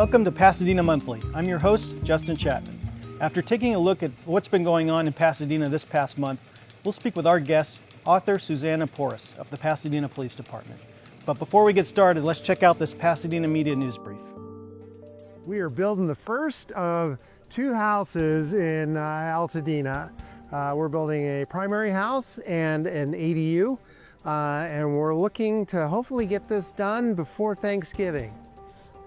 Welcome to Pasadena Monthly. I'm your host, Justin Chapman. After taking a look at what's been going on in Pasadena this past month, we'll speak with our guest, author Susana Porras of the Pasadena Police Department. But before we get started, let's check out this Pasadena Media News Brief. We are building the first of two houses in Pasadena. We're building a primary house and an ADU, and we're looking to hopefully get this done before Thanksgiving.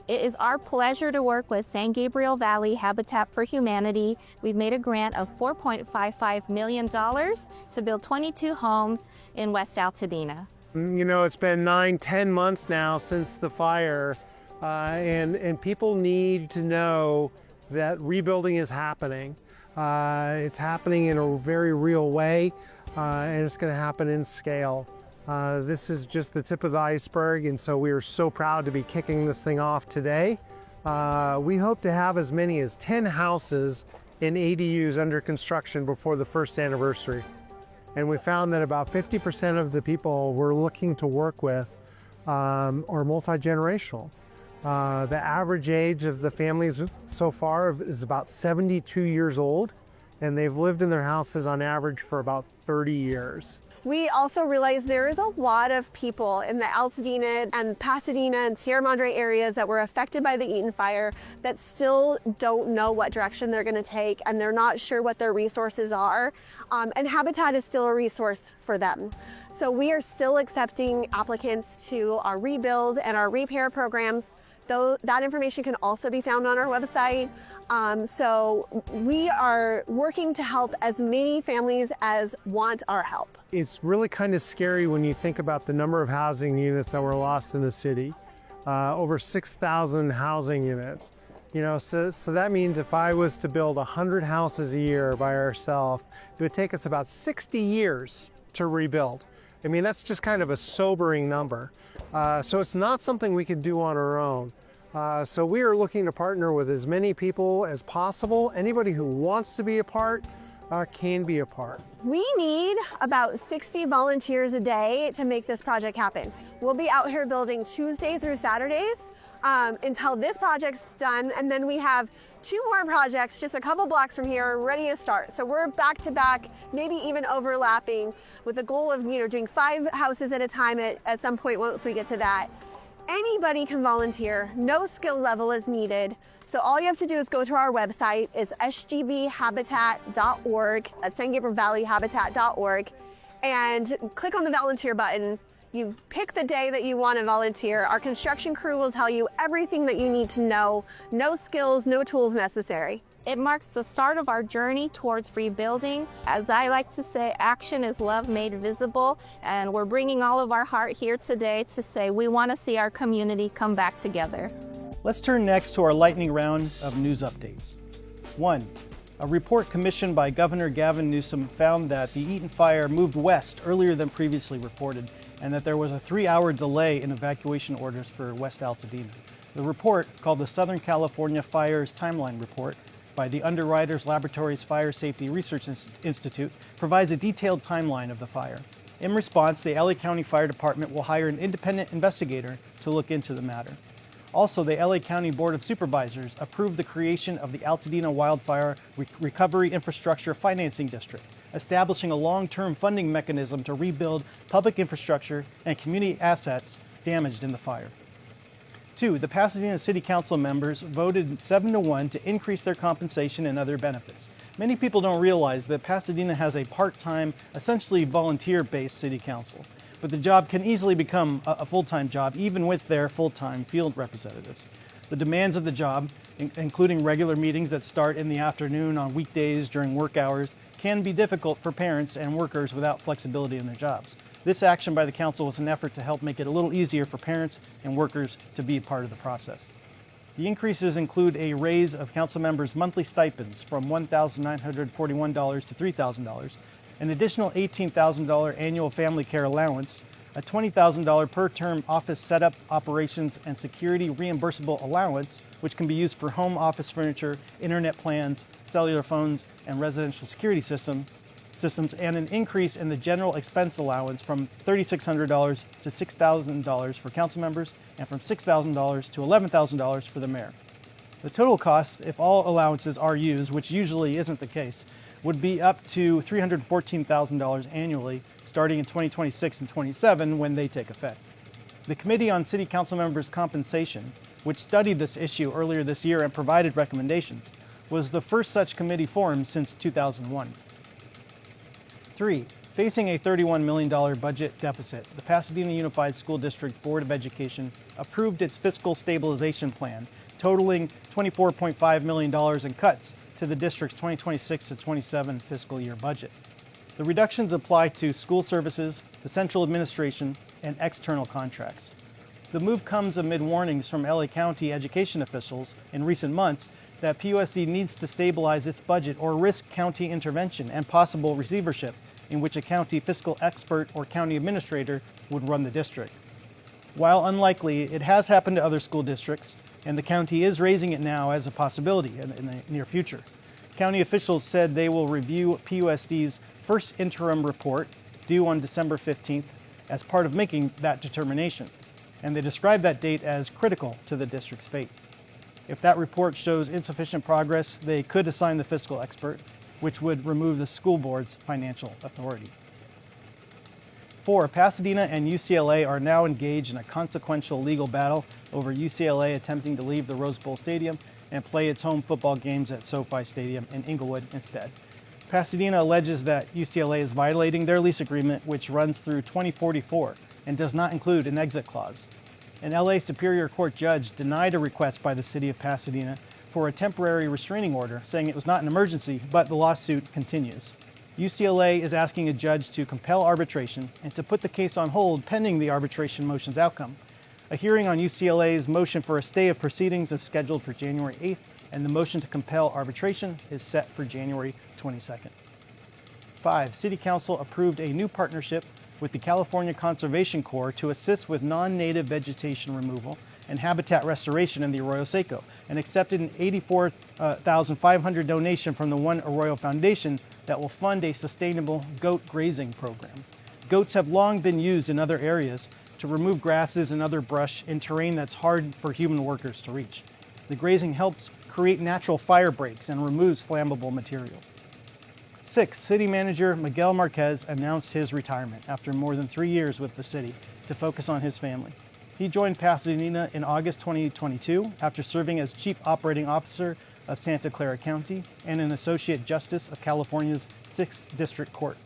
It is our pleasure to work with San Gabriel Valley Habitat for Humanity. We've made a grant of $4.55 million to build 22 homes in West Altadena. You know, it's been 9-10 months now since the fire, and people need to know that rebuilding is happening. It's happening in a very real way, and it's going to happen in scale. This is just the tip of the iceberg, and so we are so proud to be kicking this thing off today. We hope to have as many as 10 houses in ADUs under construction before the first anniversary. And we found that about 50% of the people we're looking to work with are multi-generational. The average age of the families so far is about 72 years old, and they've lived in their houses on average for about 30 years. We also realize there is a lot of people in the Altadena and Pasadena and Sierra Madre areas that were affected by the Eaton fire that still don't know what direction they're going to take, and they're not sure what their resources are. And Habitat is still a resource for them. So we are still accepting applicants to our rebuild and our repair programs. Though that information can also be found on our website. So we are working to help as many families as want our help. It's really kind of scary when you think about the number of housing units that were lost in the city. Over 6,000 housing units. You know, so that means if I was to build 100 houses a year by ourselves, it would take us about 60 years to rebuild. I mean, that's just kind of a sobering number. So it's not something we can do on our own. So we are looking to partner with as many people as possible. Anybody who wants to be a part can be a part. We need about 60 volunteers a day to make this project happen. We'll be out here building Tuesday through Saturdays until this project's done, and then we have 2 more projects just a couple blocks from here ready to start. So we're back to back, maybe even overlapping, with the goal of doing 5 houses at a time at some point once we get to that. Anybody can volunteer, no skill level is needed. So all you have to do is go to our website, is sgbhabitat.org, at San Gabriel Valley Habitat.org, and click on the volunteer button. You pick the day that you want to volunteer. Our construction crew will tell you everything that you need to know. No skills, no tools necessary. It marks the start of our journey towards rebuilding. As I like to say, action is love made visible, and we're bringing all of our heart here today to say we want to see our community come back together. Let's turn next to our lightning round of news updates. 1. A report commissioned by Governor Gavin Newsom found that the Eaton fire moved west earlier than previously reported, and that there was a 3-hour delay in evacuation orders for West Altadena. The report, called the Southern California Fires Timeline Report by the Underwriters Laboratories Fire Safety Research Institute, provides a detailed timeline of the fire. In response, the LA County Fire Department will hire an independent investigator to look into the matter. Also, the LA County Board of Supervisors approved the creation of the Altadena Wildfire Recovery Infrastructure Financing District, establishing a long-term funding mechanism to rebuild public infrastructure and community assets damaged in the fire. 2. The Pasadena City Council members voted 7-1 to increase their compensation and other benefits. Many people don't realize that Pasadena has a part-time, essentially volunteer-based city council, but the job can easily become a full-time job even with their full-time field representatives. The demands of the job, including regular meetings that start in the afternoon on weekdays during work hours, can be difficult for parents and workers without flexibility in their jobs. This action by the council was an effort to help make it a little easier for parents and workers to be a part of the process. The increases include a raise of council members' monthly stipends from $1,941 to $3,000, an additional $18,000 annual family care allowance, a $20,000 per term office setup, operations, and security reimbursable allowance, which can be used for home office furniture, internet plans, cellular phones, and residential security systems, and an increase in the general expense allowance from $3,600 to $6,000 for council members and from $6,000 to $11,000 for the mayor. The total cost, if all allowances are used, which usually isn't the case, would be up to $314,000 annually, starting in 2026 and 27 when they take effect. The Committee on City Council Members' Compensation, which studied this issue earlier this year and provided recommendations, was the first such committee formed since 2001. 3. Facing a $31 million budget deficit, the Pasadena Unified School District Board of Education approved its fiscal stabilization plan, totaling $24.5 million in cuts to the district's 2026 to 27 fiscal year budget. The reductions apply to school services, the central administration, and external contracts. The move comes amid warnings from LA County education officials in recent months that PUSD needs to stabilize its budget or risk county intervention and possible receivership in which a county fiscal expert or county administrator would run the district. While unlikely, it has happened to other school districts, and the county is raising it now as a possibility in the near future. County officials said they will review PUSD's first interim report, due on December 15th, as part of making that determination, and they described that date as critical to the district's fate. If that report shows insufficient progress, they could assign the fiscal expert, which would remove the school board's financial authority. 4. Pasadena and UCLA are now engaged in a consequential legal battle over UCLA attempting to leave the Rose Bowl Stadium and play its home football games at SoFi Stadium in Inglewood instead. Pasadena alleges that UCLA is violating their lease agreement, which runs through 2044 and does not include an exit clause. An LA Superior Court judge denied a request by the city of Pasadena for a temporary restraining order, saying it was not an emergency, but the lawsuit continues. UCLA is asking a judge to compel arbitration and to put the case on hold pending the arbitration motion's outcome. A hearing on UCLA's motion for a stay of proceedings is scheduled for January 8th, and the motion to compel arbitration is set for January 22nd. 5. City Council approved a new partnership with the California Conservation Corps to assist with non-native vegetation removal and habitat restoration in the Arroyo Seco, and accepted an $84,500 donation from the One Arroyo Foundation that will fund a sustainable goat grazing program. Goats have long been used in other areas to remove grasses and other brush in terrain that's hard for human workers to reach. The grazing helps create natural fire breaks and removes flammable material. 6. City Manager Miguel Marquez announced his retirement after more than 3 years with the city to focus on his family. He joined Pasadena in August 2022 after serving as Chief Operating Officer of Santa Clara County and an Associate Justice of California's 6th District Court.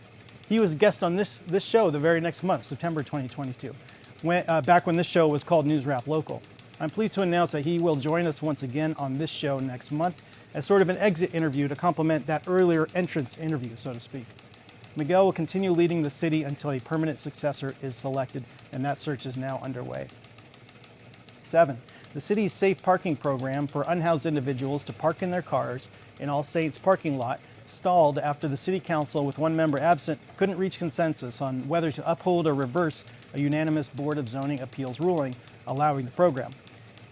He was a guest on this show the very next month, September 2022, back when this show was called News Wrap Local. I'm pleased to announce that he will join us once again on this show next month as sort of an exit interview to complement that earlier entrance interview, so to speak. Miguel will continue leading the city until a permanent successor is selected, and that search is now underway. 7. The city's safe parking program for unhoused individuals to park in their cars in All Saints parking lot stalled after the city council, with one member absent, couldn't reach consensus on whether to uphold or reverse a unanimous Board of Zoning Appeals ruling allowing the program.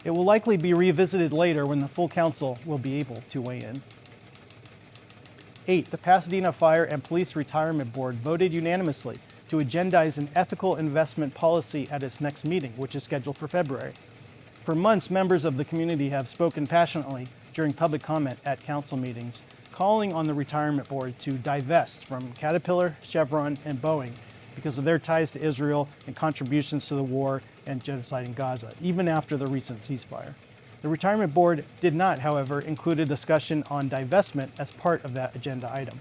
It will likely be revisited later when the full council will be able to weigh in. 8. The Pasadena Fire and Police Retirement Board voted unanimously to agendize an ethical investment policy at its next meeting, which is scheduled for February. For months, members of the community have spoken passionately during public comment at council meetings, calling on the retirement board to divest from Caterpillar, Chevron, and Boeing because of their ties to Israel and contributions to the war and genocide in Gaza, even after the recent ceasefire. The retirement board did not, however, include a discussion on divestment as part of that agenda item.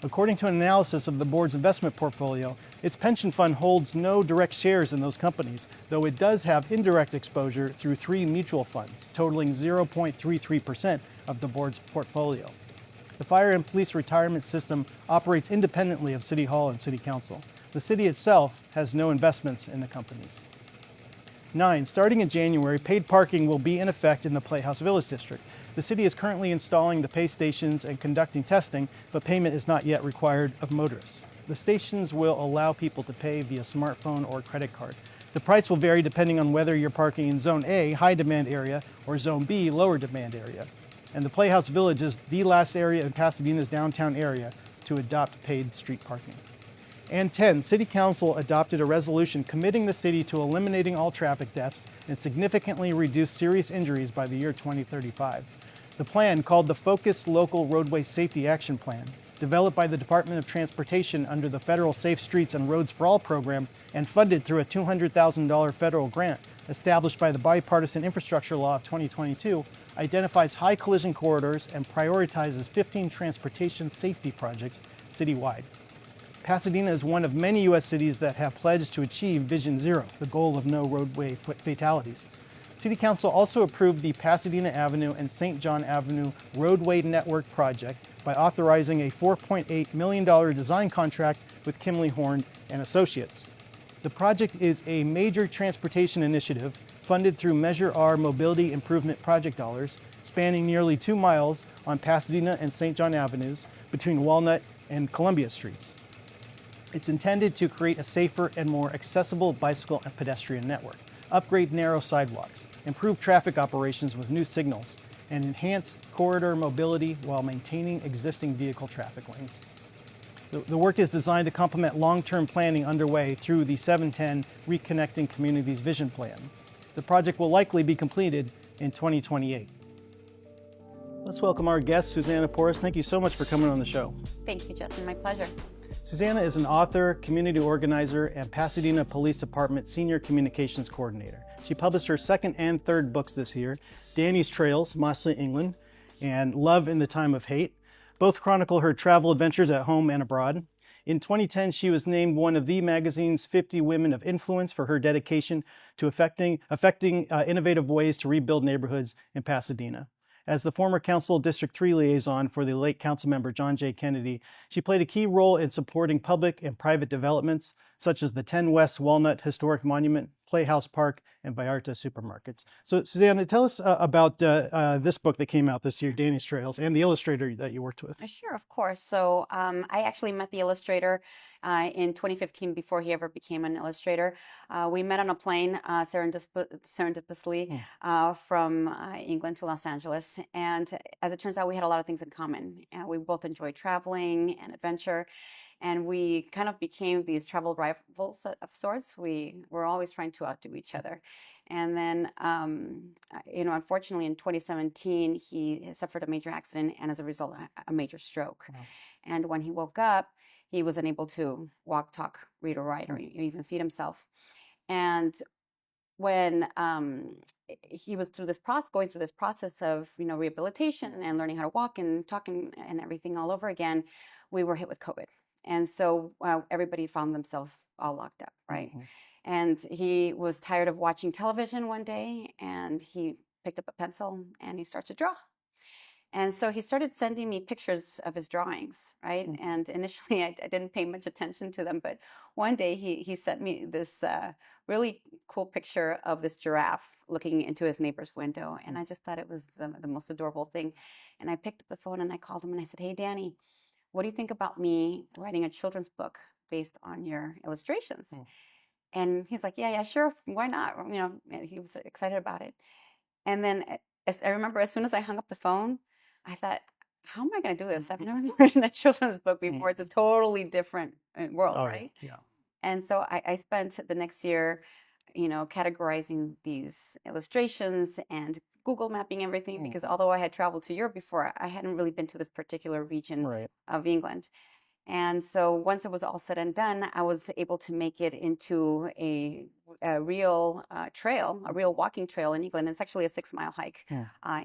According to an analysis of the board's investment portfolio, its pension fund holds no direct shares in those companies, though it does have indirect exposure through 3 mutual funds, totaling 0.33% of the board's portfolio. The fire and police retirement system operates independently of City Hall and City Council. The city itself has no investments in the companies. 9. Starting in January, paid parking will be in effect in the Playhouse Village District. The city is currently installing the pay stations and conducting testing, but payment is not yet required of motorists. The stations will allow people to pay via smartphone or credit card. The price will vary depending on whether you're parking in Zone A, high demand area, or Zone B, lower demand area. And the Playhouse Village is the last area in Pasadena's downtown area to adopt paid street parking. And 10, City Council adopted a resolution committing the city to eliminating all traffic deaths and significantly reduce serious injuries by the year 2035. The plan, called the Focused Local Roadway Safety Action Plan, developed by the Department of Transportation under the Federal Safe Streets and Roads for All program and funded through a $200,000 federal grant established by the Bipartisan Infrastructure Law of 2022, identifies high collision corridors and prioritizes 15 transportation safety projects citywide. Pasadena is one of many U.S. cities that have pledged to achieve Vision Zero, the goal of no roadway fatalities. City Council also approved the Pasadena Avenue and St. John Avenue Roadway Network project by authorizing a $4.8 million design contract with Kimley Horn and Associates. The project is a major transportation initiative funded through Measure R Mobility Improvement Project dollars, spanning nearly 2 miles on Pasadena and St. John Avenues between Walnut and Columbia Streets. It's intended to create a safer and more accessible bicycle and pedestrian network, upgrade narrow sidewalks, improve traffic operations with new signals, and enhance corridor mobility while maintaining existing vehicle traffic lanes. The work is designed to complement long-term planning underway through the 710 Reconnecting Communities Vision Plan. The project will likely be completed in 2028. Let's welcome our guest, Susana Porras. Thank you so much for coming on the show. Thank you, Justin. My pleasure. Susana is an author, community organizer, and Pasadena Police Department Senior Communications Coordinator. She published her second and third books this year, Danny's Trails, Mosley, England, and Love in the Time of Hate. Both chronicle her travel adventures at home and abroad. In 2010, she was named one of the magazine's 50 Women of Influence for her dedication to affecting innovative ways to rebuild neighborhoods in Pasadena. As the former Council District 3 liaison for the late Councilmember John J. Kennedy, she played a key role in supporting public and private developments, such as the 10 West Walnut Historic Monument, Playhouse Park, and Vallarta supermarkets. So, Susana, tell us about this book that came out this year, Danny's Trails, and the illustrator that you worked with. Sure, of course. So I actually met the illustrator in 2015 before he ever became an illustrator. We met on a plane serendipitously from England to Los Angeles. And as it turns out, we had a lot of things in common. We both enjoyed traveling and adventure. And we kind of became these travel rivals of sorts. We were always trying to outdo each other. And then, unfortunately, in 2017, he suffered a major accident and as a result, a major stroke. Wow. And when he woke up, he was unable to walk, talk, read, or write, or even feed himself. And when he was going through this process of, rehabilitation and learning how to walk and talk and everything all over again, we were hit with COVID. And so everybody found themselves all locked up, right? Mm-hmm. And he was tired of watching television one day, and he picked up a pencil and he started to draw. And so he started sending me pictures of his drawings, right? Mm-hmm. And initially I didn't pay much attention to them, but one day he sent me this really cool picture of this giraffe looking into his neighbor's window. And I just thought it was the most adorable thing. And I picked up the phone and I called him and I said, "Hey, Danny, what do you think about me writing a children's book based on your illustrations?" Mm. And he's like, yeah, sure. Why not? He was excited about it. And then I remember as soon as I hung up the phone, I thought, how am I going to do this? I've never written a children's book before. It's a totally different world, right? Yeah. And so I spent the next year, categorizing these illustrations and Google mapping everything, because although I had traveled to Europe before, I hadn't really been to this particular region of England. And so once it was all said and done, I was able to make it into a real trail, a real walking trail in England. It's actually a 6-mile hike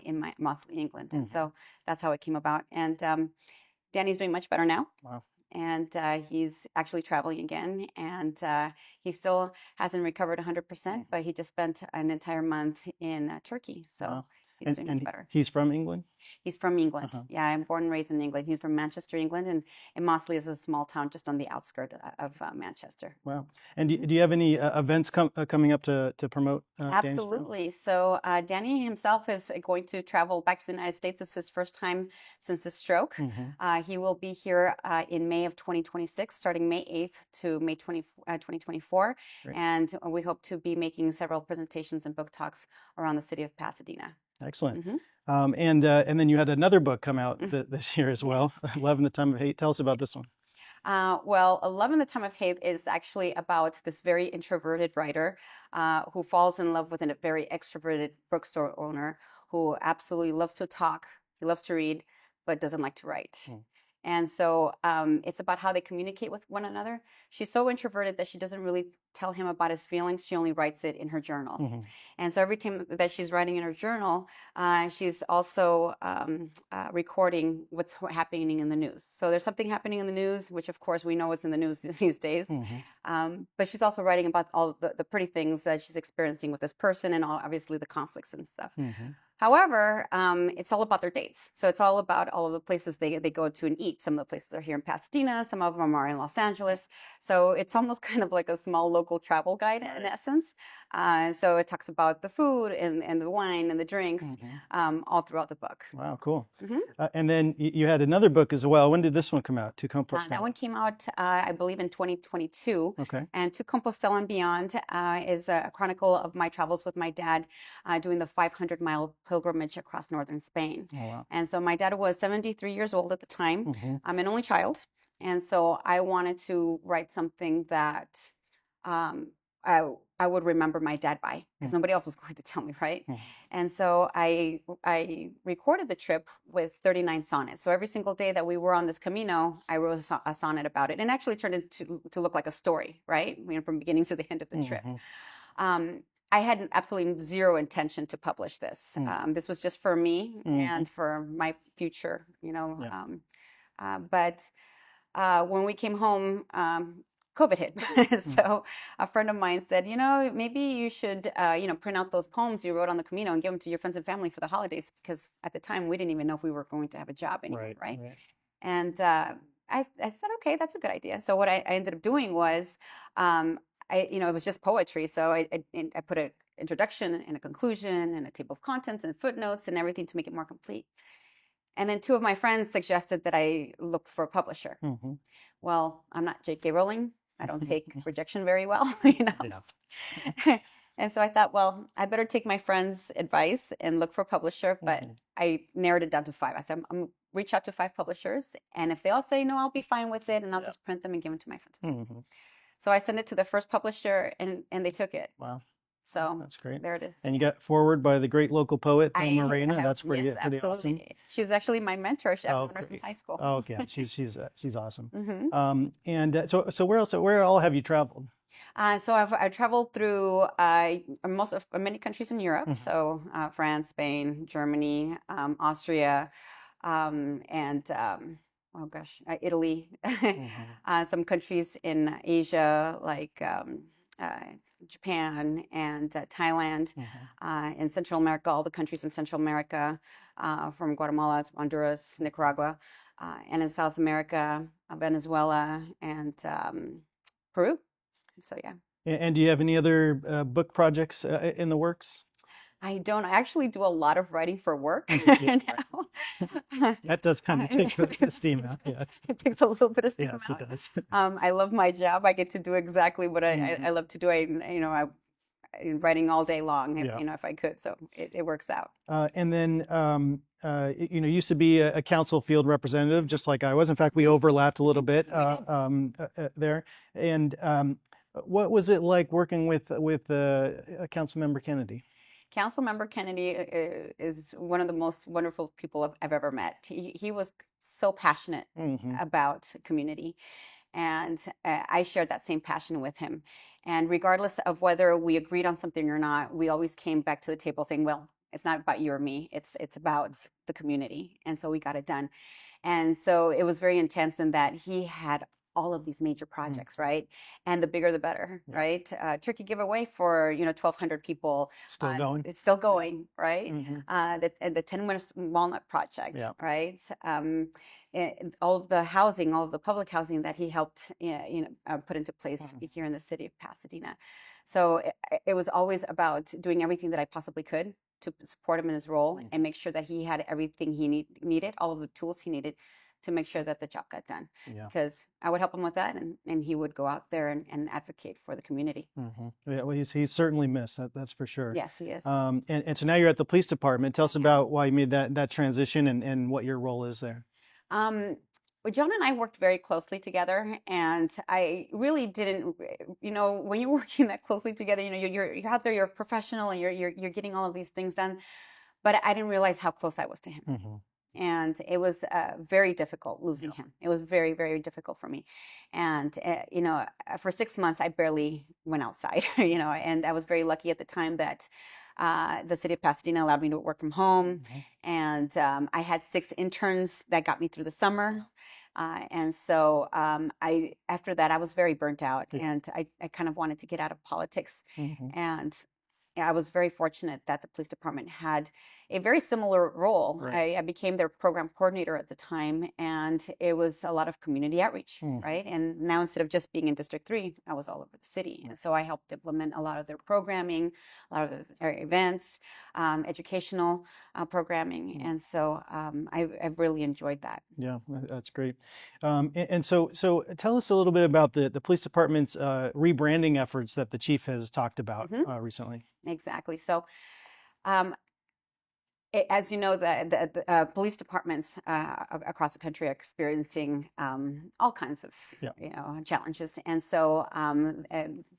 in Mosley, England. And so that's how it came about. And Danny's doing much better now. Wow. And he's actually traveling again. And he still hasn't recovered 100%, but he just spent an entire month in Turkey. So he's doing much better. He's from England? He's from England. Yeah, I'm born and raised in England. He's from Manchester, England, and Mosley is a small town just on the outskirts of Manchester. Wow. And do you have any events coming up to promote? Absolutely. So Danny himself is going to travel back to the United States. It's his first time since his stroke. Mm-hmm. He will be here in May of 2026, starting May 8th to May 2024. Great. And we hope to be making several presentations and book talks around the city of Pasadena. Excellent. Mm-hmm. And then you had another book come out this year as well, Love in the Time of Hate. Tell us about this one. Well, A Love in the Time of Hate is actually about this very introverted writer who falls in love with a very extroverted bookstore owner who absolutely loves to talk, he loves to read, but doesn't like to write. And so it's about how they communicate with one another. She's so introverted that she doesn't really tell him about his feelings. She only writes it in her journal. And so every time that she's writing in her journal, she's also recording what's happening in the news. So there's something happening in the news, which of course we know what's in the news these days. But she's also writing about all the pretty things that she's experiencing with this person and obviously the conflicts and stuff. However, it's all about their dates. So it's all about all of the places they go to and eat. Some of the places are here in Pasadena. Some of them are in Los Angeles. So it's almost kind of like a small local travel guide in essence. So it talks about the food and the wine and the drinks all throughout the book. Wow, cool. And then you had another book as well. When did this one come out? To Compostela. That one came out, I believe, in 2022. Okay. And To Compostela and Beyond is a chronicle of my travels with my dad doing the 500-mile pilgrimage across northern Spain. Oh, wow. And so my dad was 73 years old at the time. I'm an only child. And so I wanted to write something that I would remember my dad by, because nobody else was going to tell me, right? And so I recorded the trip with 39 sonnets. So every single day that we were on this Camino, I wrote a sonnet about it, and actually turned it to look like a story, right? From beginning to the end of the trip. I had absolutely zero intention to publish this. This was just for me and for my future, you know. But when we came home, COVID hit. So a friend of mine said, you know, maybe you should, print out those poems you wrote on the Camino and give them to your friends and family for the holidays, because at the time we didn't even know if we were going to have a job anymore, right? And I said, okay, that's a good idea. So what I ended up doing was, it was just poetry. So I put an introduction and a conclusion and a table of contents and footnotes and everything to make it more complete. And then two of my friends suggested that I look for a publisher. Well, I'm not J.K. Rowling. I don't take rejection very well, you know. And so I thought, well, I better take my friend's advice and look for a publisher. But I narrowed it down to 5. I said, I'm reach out to 5 publishers, and if they all say no, I'll be fine with it, and I'll just print them and give them to my friends. So I sent it to the first publisher, and they took it. Wow. So That's great. There it is. And you got forward by the great local poet, Morena. That's pretty absolutely awesome. She's actually my mentor. I've known her since high school. Oh, okay. She's awesome. So where all have you traveled? So I've traveled through many countries in Europe. So France, Spain, Germany, Austria, Italy. Some countries in Asia like Japan and Thailand, in Central America, all the countries in Central America, from Guatemala, Honduras, Nicaragua, and in South America, Venezuela, and Peru. So yeah. And do you have any other book projects in the works? I don't. I actually do a lot of writing for work now. That does kind of take the steam out. Yes. It takes a little bit of steam Yes, out. it does. I love my job. I get to do exactly what I love to do. I'm writing all day long, if I could. So it works out. And then, used to be a council field representative, just like I was. In fact, we overlapped a little bit there. And what was it like working with Councilmember Kennedy? Councilmember Kennedy is one of the most wonderful people I've ever met. He was so passionate about community, and I shared that same passion with him. And regardless of whether we agreed on something or not, we always came back to the table saying, well, it's not about you or me, it's about the community. And so we got it done. And so it was very intense in that he had all of these major projects, right? And the bigger the better, right? Turkey giveaway for 1,200 people. Still going. It's still going, right? The 10 Walnut Project, right? All of the housing, all of the public housing that he helped, put into place here in the city of Pasadena. So it was always about doing everything that I possibly could to support him in his role and make sure that he had everything he needed, all of the tools he needed to make sure that the job got done. Because I would help him with that, and he would go out there and advocate for the community. Yeah, well, he's certainly missed, that's for sure. Yes, he is. And so now you're at the police department. Tell us about why you made that transition and what your role is there. John and I worked very closely together, and I really didn't, when you're working that closely together, you're out there, you're a professional, and you're getting all of these things done. But I didn't realize how close I was to him. Mm-hmm. And it was very difficult losing him. It was very, very difficult for me. And, for 6 months, I barely went outside, and I was very lucky at the time that the city of Pasadena allowed me to work from home. Mm-hmm. And I had 6 interns that got me through the summer. And so after that, I was very burnt out, and I kind of wanted to get out of politics. Mm-hmm. And I was very fortunate that the police department had a very similar role. Right. I became their program coordinator at the time, and it was a lot of community outreach, right? And now instead of just being in District 3, I was all over the city. And so I helped implement a lot of their programming, a lot of their events, educational programming. And so I've really enjoyed that. Yeah, that's great. And so tell us a little bit about the police department's rebranding efforts that the chief has talked about recently. Exactly. So, as you know, the police departments across the country are experiencing all kinds of challenges, and so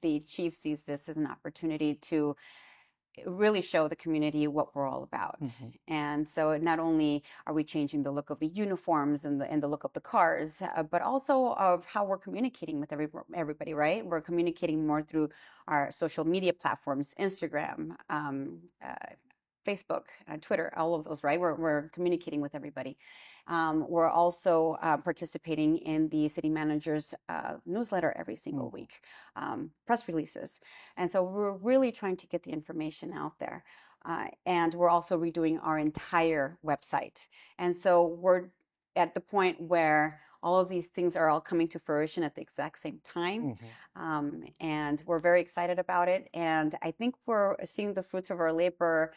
the chief sees this as an opportunity to really show the community what we're all about. And so not only are we changing the look of the uniforms and the look of the cars, but also of how we're communicating with everybody, right? We're communicating more through our social media platforms, Instagram, Facebook, Twitter, all of those, right? We're communicating with everybody. We're also participating in the city manager's newsletter every single week, press releases. And so we're really trying to get the information out there. And we're also redoing our entire website. And so we're at the point where all of these things are all coming to fruition at the exact same time. And we're very excited about it. And I think we're seeing the fruits of our labor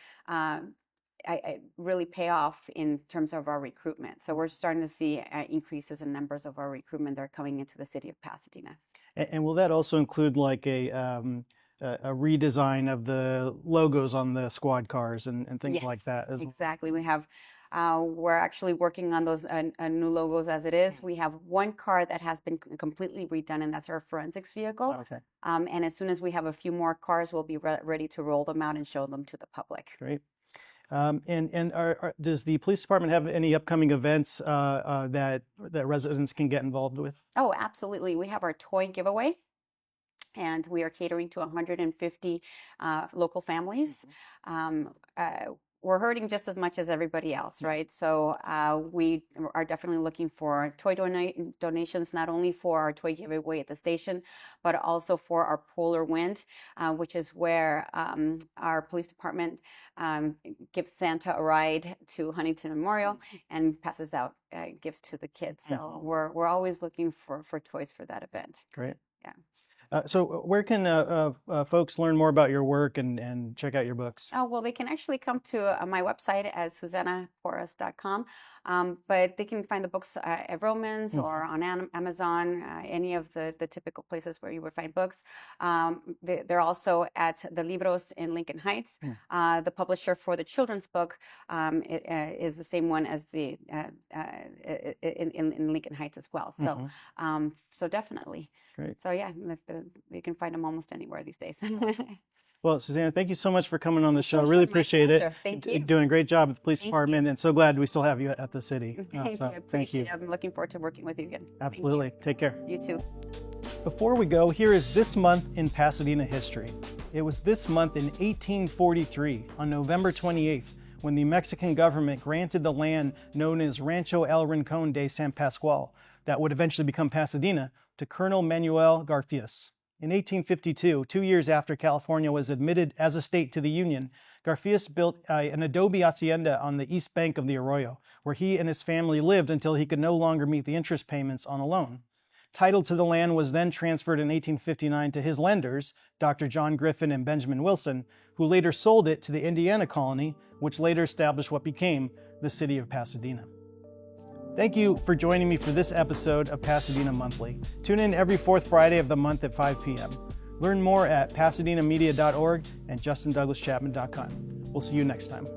really pay off in terms of our recruitment. So we're starting to see increases in numbers of our recruitment that are coming into the city of Pasadena. And will that also include like a redesign of the logos on the squad cars and things like that as well? Exactly. We have we're actually working on those new logos as it is. We have one car that has been completely redone, and that's our forensics vehicle. Okay. And as soon as we have a few more cars, we'll be ready to roll them out and show them to the public. Great. Does the police department have any upcoming events that residents can get involved with? Oh, absolutely. We have our toy giveaway, and we are catering to 150 local families. We're hurting just as much as everybody else, right? So we are definitely looking for toy donations, not only for our toy giveaway at the station, but also for our Polar Wind, which is where our police department gives Santa a ride to Huntington Memorial and passes out gifts to the kids. So we're always looking for toys for that event. Great. Yeah. So where can folks learn more about your work and check out your books? Oh, well, they can actually come to my website at susanaporras.com, but they can find the books at Romans or on Amazon, any of the typical places where you would find books. They're also at the Libros in Lincoln Heights. The publisher for the children's book is the same one as the in Lincoln Heights as well. So, so definitely. Great. So yeah, you can find them almost anywhere these days. Well, Susana, thank you so much for coming on the show. Really appreciate it. Thank you. You're doing a great job at the police department, and so glad we still have you at the city. Thank you. I'm looking forward to working with you again. Absolutely. Take care. You too. Before we go, here is this month in Pasadena history. It was this month in 1843, on November 28th, when the Mexican government granted the land known as Rancho El Rincón de San Pascual, that would eventually become Pasadena, to Colonel Manuel Garfias. In 1852, 2 years after California was admitted as a state to the Union, Garfias built an adobe hacienda on the east bank of the arroyo, where he and his family lived until he could no longer meet the interest payments on a loan. Title to the land was then transferred in 1859 to his lenders, Dr. John Griffin and Benjamin Wilson, who later sold it to the Indiana colony, which later established what became the city of Pasadena. Thank you for joining me for this episode of Pasadena Monthly. Tune in every fourth Friday of the month at 5 p.m. Learn more at pasadenamedia.org and justindouglaschapman.com. We'll see you next time.